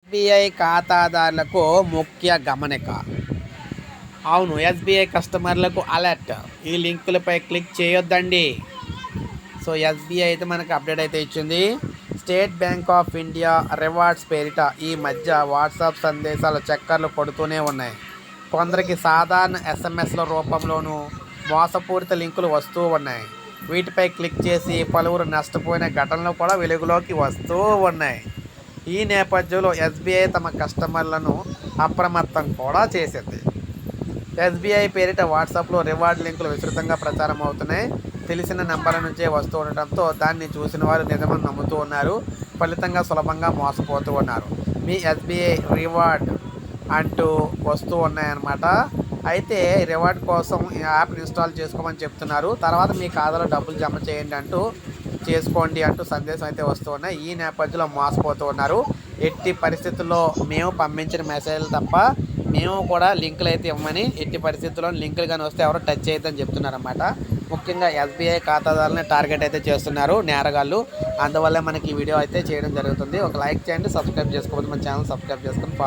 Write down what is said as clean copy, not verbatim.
SBI ఖాతాదారులకు ముఖ్య గమనిక. అవును, ఎస్బీఐ కస్టమర్లకు అలర్ట్. ఈ లింకులపై క్లిక్ చేయొద్దండి. సో ఎస్బీఐ అయితే మనకు అప్డేట్ అయితే ఇచ్చింది. State bank of India rewards పేరిట ఈ మధ్య వాట్సాప్ సందేశాలు చక్కర్లు కొడుతూనే ఉన్నాయి. కొందరికి సాధారణ ఎస్ఎంఎస్ల రూపంలోనూ మోసపూరిత లింకులు వస్తూ ఉన్నాయి. వీటిపై క్లిక్ చేసి పలువురు నష్టపోయిన ఘటనలు కూడా వెలుగులోకి వస్తూ ఉన్నాయి. ఈ నేపథ్యంలో ఎస్బీఐ తమ కస్టమర్లను అప్రమత్తం కూడా చేసింది. ఎస్బీఐ పేరిట వాట్సాప్లో రివార్డ్ లింకులు విస్తృతంగా ప్రచారం అవుతున్నాయి. తెలిసిన నెంబర్ల నుంచే వస్తూ ఉండటంతో దాన్ని చూసిన వారు నిజమని నమ్ముతూ ఉన్నారు. ఫలితంగా సులభంగా మోసపోతూ ఉన్నారు. మీ ఎస్బీఐ రివార్డ్ అంటూ వస్తూ ఉన్నాయన్నమాట. అయితే రివార్డ్ కోసం ఈ యాప్ని ఇన్స్టాల్ చేసుకోమని చెప్తున్నారు. తర్వాత మీ ఖాతాలో డబ్బులు జమ చేయండి అంటూ చేసుకోండి అంటూ సందేశం అయితే వస్తూ ఉన్నాయి. ఈ నేపథ్యంలో మోసపోతూ ఉన్నారు. ఎట్టి పరిస్థితుల్లో మేము పంపించిన మెసేజ్లు తప్ప మేము కూడా లింకులు అయితే ఇవ్వమని, ఎట్టి పరిస్థితుల్లో లింకులు కానీ వస్తే ఎవరో టచ్ చేయొద్దని చెప్తున్నారన్నమాట. ముఖ్యంగా ఎస్బీఐ ఖాతాదారులని టార్గెట్ అయితే చేస్తున్నారు నేరగాళ్ళు. అందువల్ల మనకి ఈ వీడియో అయితే చేయడం జరుగుతుంది. ఒక లైక్ చేయండి, సబ్స్క్రైబ్ చేసుకోకపోతే మన ఛానల్ సబ్స్క్రైబ్ చేసుకొని